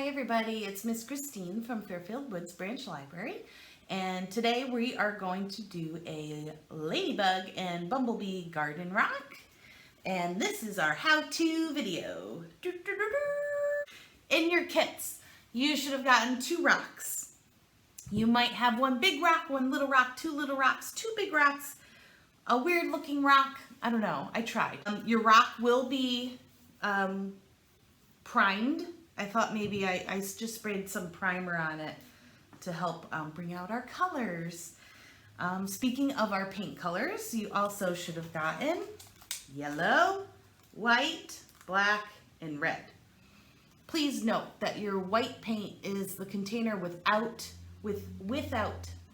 everybody, it's Miss Christine from Fairfield Woods Branch Library, and today we are going to do a ladybug and bumblebee garden rock, and this is our how-to video. In your kits, you should have gotten 2 rocks. You might have 1 big rock, 1 little rock, 2 little rocks, 2 big rocks, a weird looking rock. I don't know, I tried. Your rock will be primed. I thought maybe I just sprayed some primer on it to help bring out our colors. Speaking of our paint colors, you also should have gotten yellow, white, black, and red. Please note that your white paint is the container without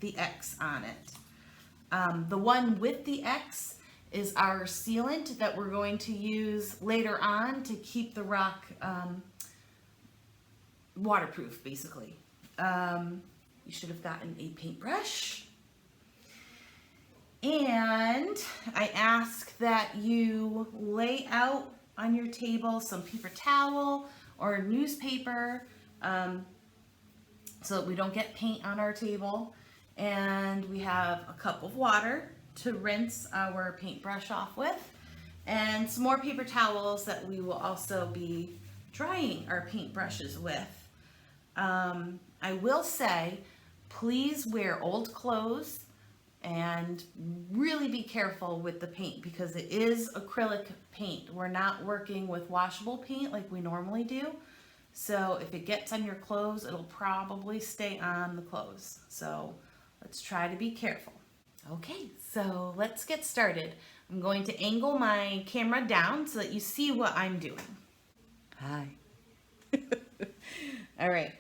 the X on it. The one with the X is our sealant that we're going to use later on to keep the rock waterproof, basically. You should have gotten a paintbrush. And I ask that you lay out on your table some paper towel or newspaper so that we don't get paint on our table. And we have a cup of water to rinse our paintbrush off with, and some more paper towels that we will also be drying our paintbrushes with. I will say, please wear old clothes and really be careful with the paint because it is acrylic paint. We're not working with washable paint like we normally do. So if it gets on your clothes, it'll probably stay on the clothes. So let's try to be careful. Okay, so let's get started. I'm going to angle my camera down so that you see what I'm doing. Hi. All right.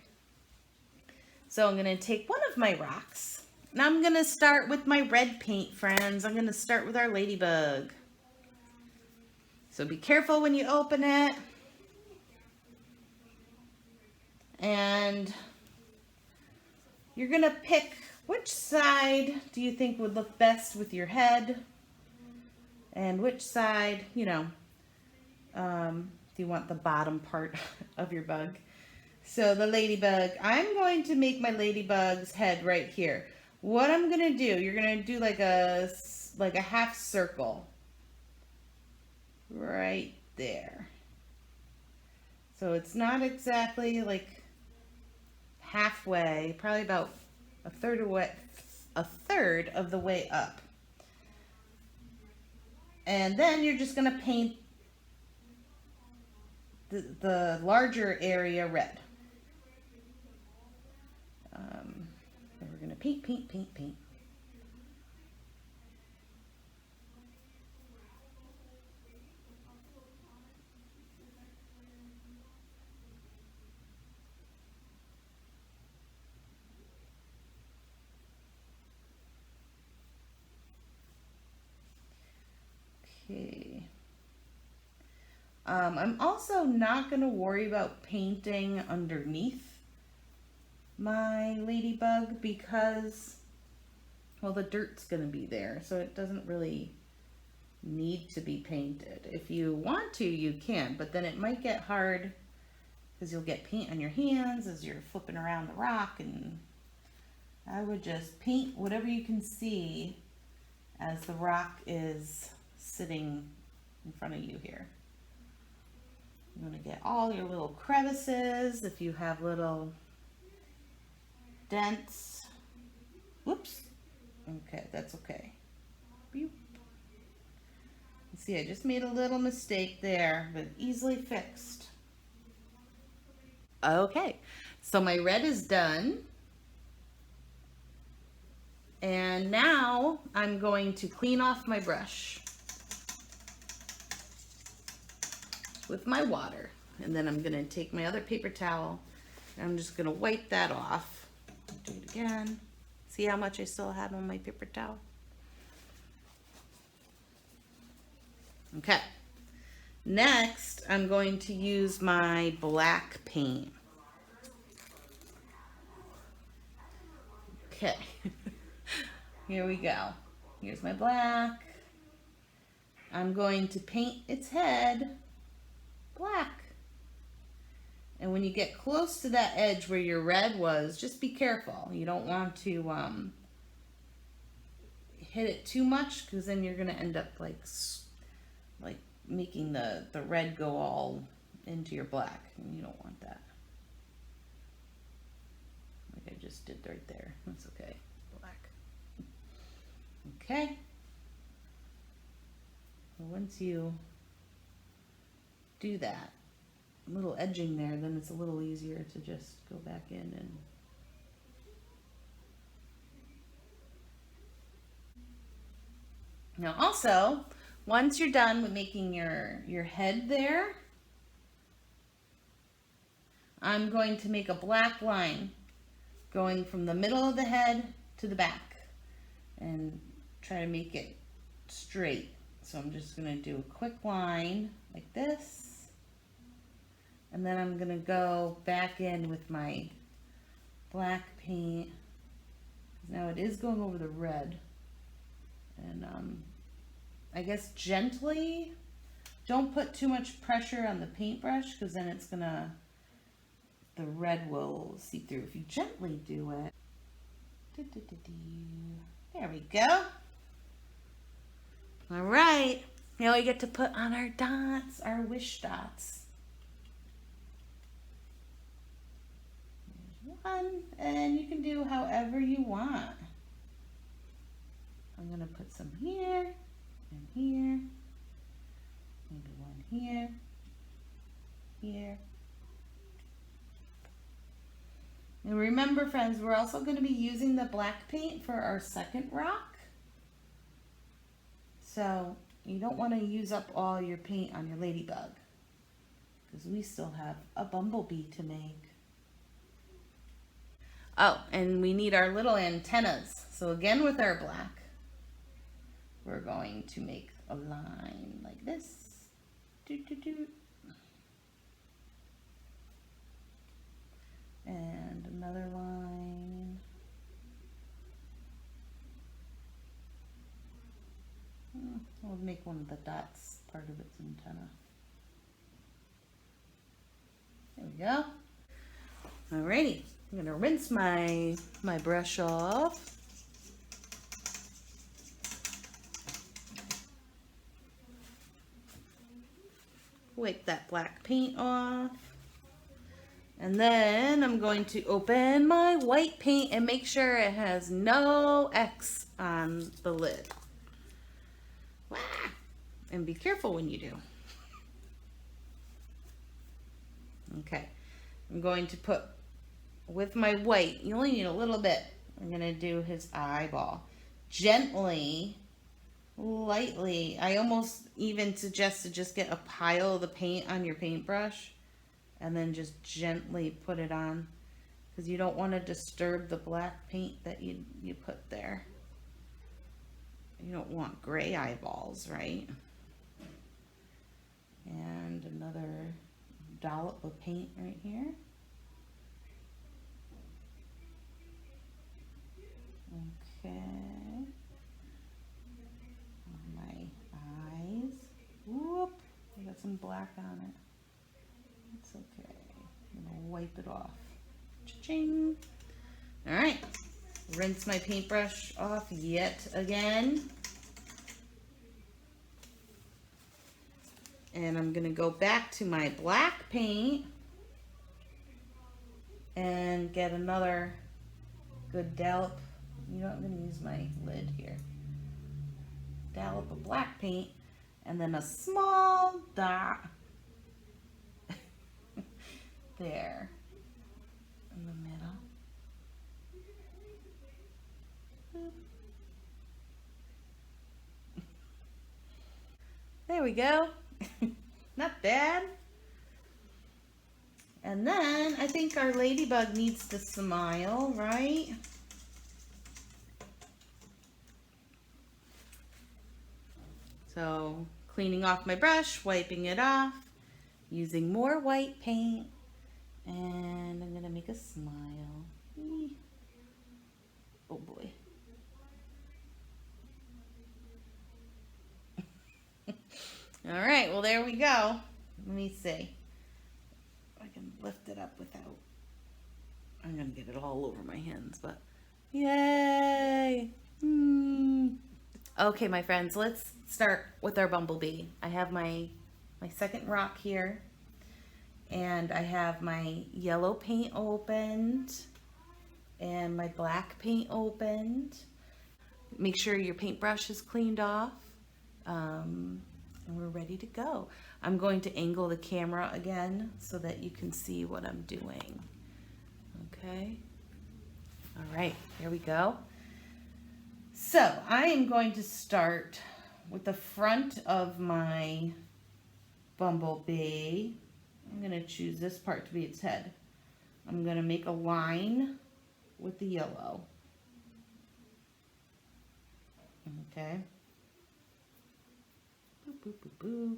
So I'm going to take one of my rocks. Now I'm going to start with my red paint, friends. I'm going to start with our ladybug. So be careful when you open it. And you're going to pick which side do you think would look best with your head, and which side, do you want the bottom part of your bug. So the ladybug, I'm going to make my ladybug's head right here. What I'm going to do, you're going to do like a half circle right there. So it's not exactly like halfway, probably about a third of the way up. And then you're just going to paint the larger area red. And we're going to paint. Okay. I'm also not going to worry about painting underneath my ladybug because, well, the dirt's going to be there, so it doesn't really need to be painted. If you want to, you can, but then it might get hard because you'll get paint on your hands as you're flipping around the rock, and I would just paint whatever you can see as the rock is sitting in front of you here. You want to get all your little crevices, if you have little dents. Whoops. Okay, that's okay. Beep. See, I just made a little mistake there, but easily fixed. Okay, so my red is done. And now I'm going to clean off my brush with my water, and then I'm going to take my other paper towel and I'm just going to wipe that off. Do it again. See how much I still have on my paper towel? Okay. Next, I'm going to use my black paint. Okay. Here we go. Here's my black. I'm going to paint its head black. And when you get close to that edge where your red was, just be careful. You don't want to hit it too much, because then you're gonna end up like making the red go all into your black, and you don't want that. Like I just did right there. That's okay. Black. Okay. Once you do that little edging there, then it's a little easier to just go back in and now also, once you're done with making your head there, I'm going to make a black line going from the middle of the head to the back and try to make it straight. So I'm just going to do a quick line like this, and then I'm going to go back in with my black paint. Now it is going over the red, and I guess gently, don't put too much pressure on the paintbrush, because then it's gonna, the red will seep through. If you gently do it, there we go. All right, now we get to put on our dots, our wish dots. There's one, and you can do however you want. I'm gonna put some here and here, maybe one here, here. And remember, friends, we're also going to be using the black paint for our second rock. So you don't want to use up all your paint on your ladybug, because we still have a bumblebee to make. Oh, and we need our little antennas. So again, with our black, we're going to make a line like this. And another line. We'll make one of the dots part of its antenna. There we go. Alrighty, I'm gonna rinse my brush off. Wipe that black paint off. And then I'm going to open my white paint and make sure it has no X on the lid. Wah! And be careful when you do. Okay, I'm going to put, with my white, you only need a little bit. I'm going to do his eyeball. Gently, lightly. I almost even suggest to just get a pile of the paint on your paintbrush and then just gently put it on, because you don't want to disturb the black paint that you put there. You don't want gray eyeballs, right? And another dollop of paint right here. Okay. On my eyes. Whoop, I got some black on it. It's okay. I'm gonna wipe it off. Cha-ching. All right. Rinse my paintbrush off yet again. And I'm gonna go back to my black paint and get another good dollop. You know, I'm gonna use my lid here. Dollop of black paint, and then a small dot there in the middle. Boop. There we go. Not bad. And then I think our ladybug needs to smile, right? So cleaning off my brush, wiping it off, using more white paint, and I'm gonna make a smile. Eee. Oh boy. All right, well, there we go. Let me see. I can lift it up without, I'm gonna get it all over my hands, but yay! Okay, my friends, let's start with our bumblebee. I have my second rock here, and I have my yellow paint opened and my black paint opened. Make sure your paintbrush is cleaned off, and we're ready to go. I'm going to angle the camera again so that you can see what I'm doing. Okay. All right, here we go. So I am going to start with the front of my bumblebee. I'm going to choose this part to be its head. I'm going to make a line with the yellow. Okay. Boop, boop, boop, boop.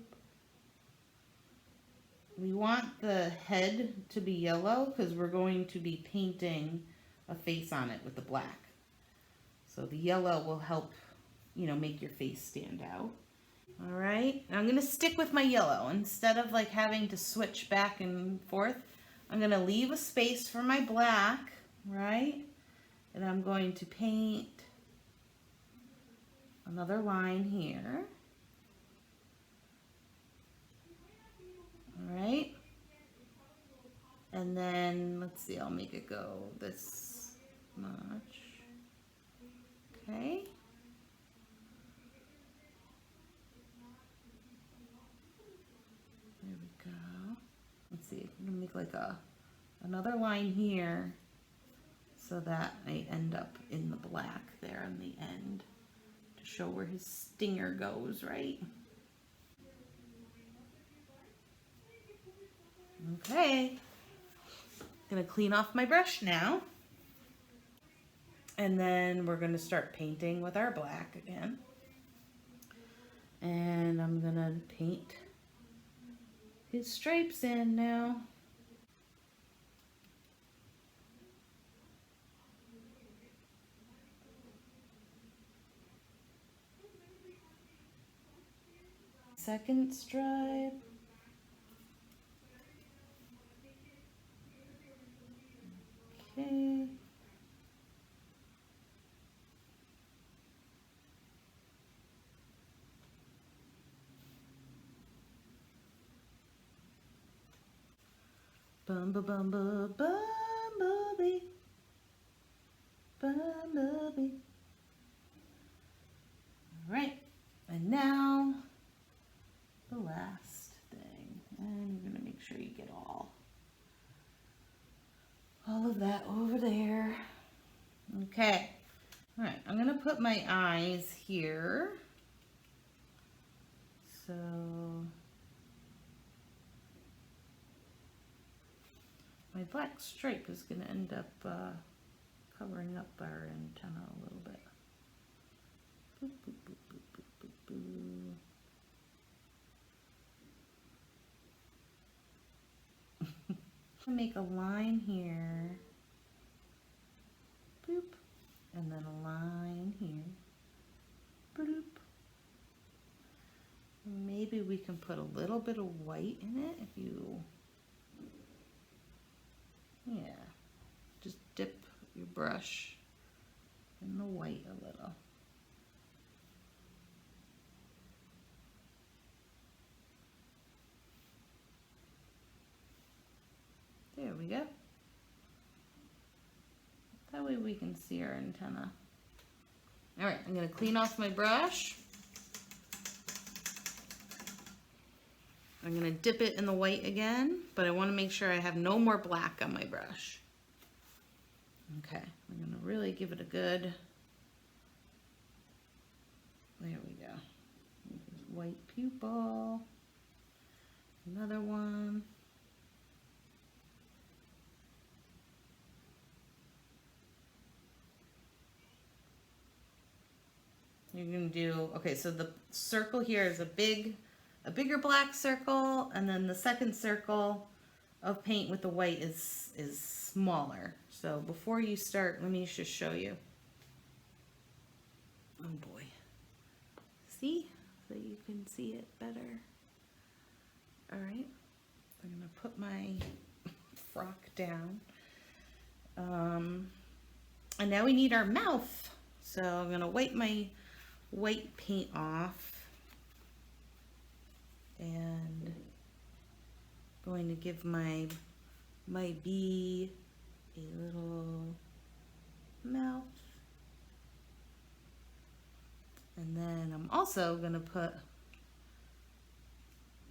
We want the head to be yellow because we're going to be painting a face on it with the black. So the yellow will help, you know, make your face stand out. All right, I'm going to stick with my yellow. Instead of like having to switch back and forth, I'm going to leave a space for my black, right? And I'm going to paint another line here. All right. And then, let's see, I'll make it go this much. Okay. There we go. Let's see, I'm gonna make like another line here so that I end up in the black there on the end to show where his stinger goes, right? Okay. Gonna clean off my brush now. And then we're gonna start painting with our black again. And I'm gonna paint his stripes in now. Second stripe. Okay. Bumblebee, bumblebee. All right, and now the last thing, and you're gonna make sure you get all of that over there. Okay, all right, I'm gonna put my eyes here. So my black stripe is going to end up covering up our antenna a little bit. Boop, boop, boop, boop, boop, boop, boop. Make a line here. Boop. And then a line here. Boop. Maybe we can put a little bit of white in it if you... Yeah, just dip your brush in the white a little. There we go. That way we can see our antenna. All right, I'm gonna clean off my brush. I'm gonna dip it in the white again, but I wanna make sure I have no more black on my brush. Okay, I'm gonna really give it a good, there we go. White pupil, another one. You're gonna do, okay, so the circle here is a bigger black circle, and then the second circle of paint with the white is smaller. So before you start, let me just show you. Oh boy. See? So you can see it better. All right. I'm gonna put my rock down. And now we need our mouth. So I'm gonna wipe my white paint off and going to give my bee a little mouth. And then I'm also gonna put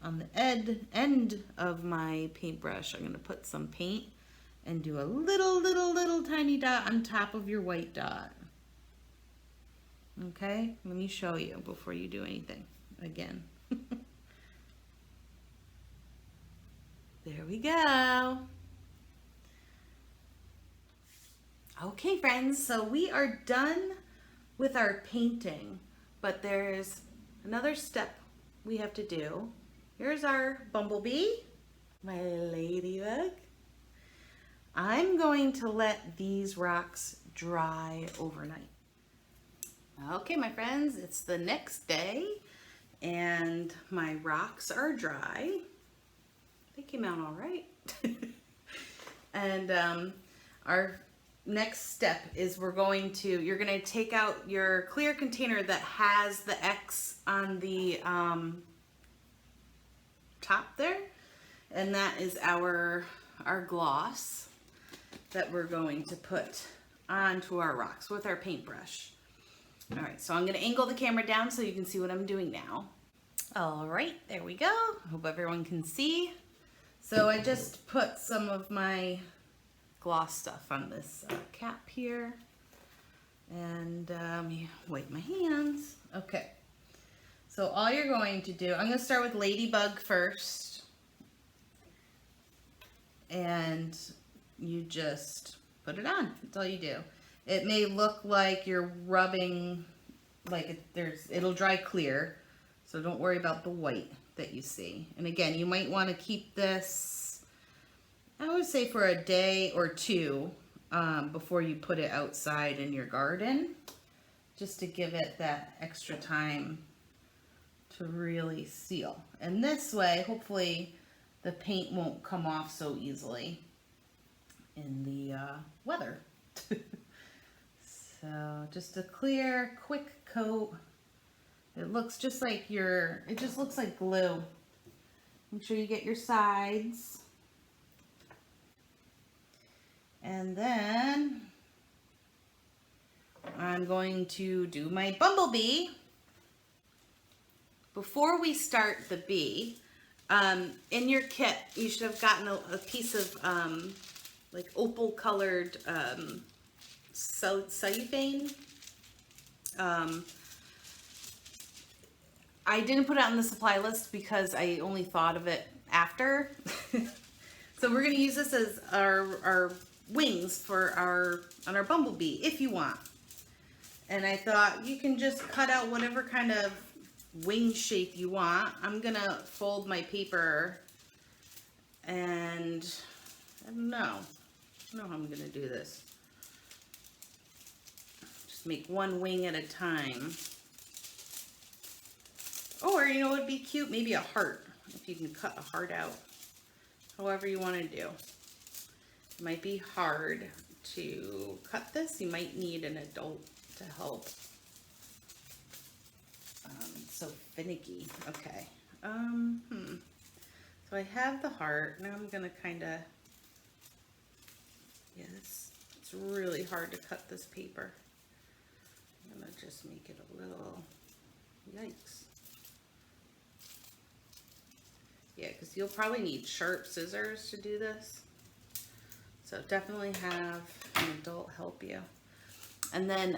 on the end of my paintbrush, I'm gonna put some paint and do a little tiny dot on top of your white dot. Okay, let me show you before you do anything again. There we go. Okay friends, so we are done with our painting, but there's another step we have to do. Here's our bumblebee, my ladybug. I'm going to let these rocks dry overnight. Okay, my friends, it's the next day and my rocks are dry. They came out all right. And our next step is you're going to take out your clear container that has the X on the top there, and that is our gloss that we're going to put onto our rocks with our paintbrush. All right, so I'm gonna angle the camera down so you can see what I'm doing now. All right, there we go. Hope everyone can see. So I just put some of my gloss stuff on this cap here, and let me wipe my hands. Okay, so all you're going to do, I'm gonna start with ladybug first, and you just put it on. That's all you do. It may look like you're rubbing, like it'll dry clear, so don't worry about the white that you see. And again, you might want to keep this, I would say, for a day or two before you put it outside in your garden, just to give it that extra time to really seal. And this way, hopefully, the paint won't come off so easily in the weather. So just a clear, quick coat. It looks just like it just looks like glue. Make sure you get your sides. And then I'm going to do my bumblebee. Before we start the bee, in your kit, you should have gotten a piece of like opal colored cellophane. I didn't put it on the supply list because I only thought of it after. So we're going to use this as our wings for on our bumblebee if you want. And I thought you can just cut out whatever kind of wing shape you want. I'm going to fold my paper, and I don't know how I'm going to do this. Just make one wing at a time. Or, you know, it would be cute, maybe a heart, if you can cut a heart out. However you want to do. It might be hard to cut this. You might need an adult to help. It's so finicky. Okay. So I have the heart. Now I'm going to kind of, it's really hard to cut this paper. I'm going to just make it a little, yikes. Yeah, because you'll probably need sharp scissors to do this. So definitely have an adult help you. And then,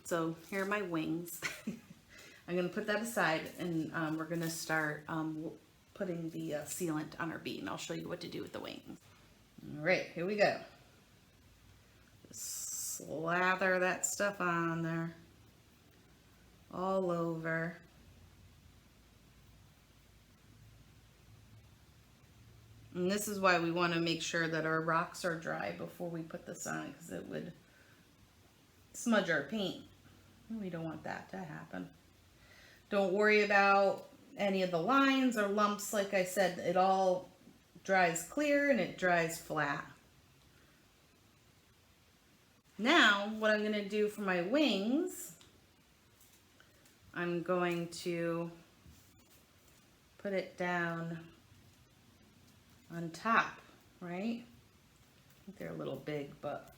so here are my wings. I'm going to put that aside, and we're going to start putting the sealant on our bee, and I'll show you what to do with the wings. All right, here we go. Just slather that stuff on there, all over. And this is why we want to make sure that our rocks are dry before we put this on, because it would smudge our paint. We don't want that to happen. Don't worry about any of the lines or lumps. Like I said, it all dries clear and it dries flat. Now, what I'm gonna do for my wings, I'm going to put it down on top, right? I think they're a little big, but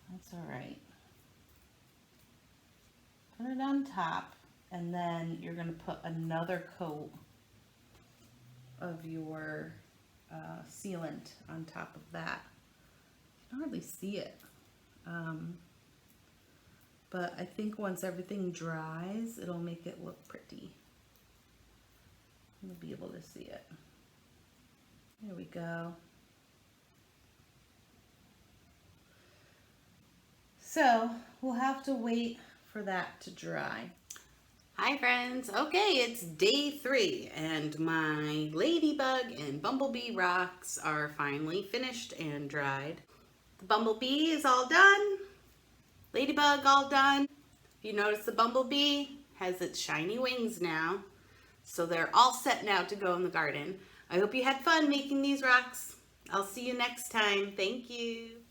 that's all right. Put it on top, and then you're gonna put another coat of your sealant on top of that. You can hardly see it. But I think once everything dries, it'll make it look pretty. You'll be able to see it. There we go. So we'll have to wait for that to dry. Hi friends, okay, it's day 3 and my ladybug and bumblebee rocks are finally finished and dried. The bumblebee is all done, ladybug all done. If you notice, the bumblebee has its shiny wings now, so they're all set now to go in the garden. I hope you had fun making these rocks. I'll see you next time. Thank you.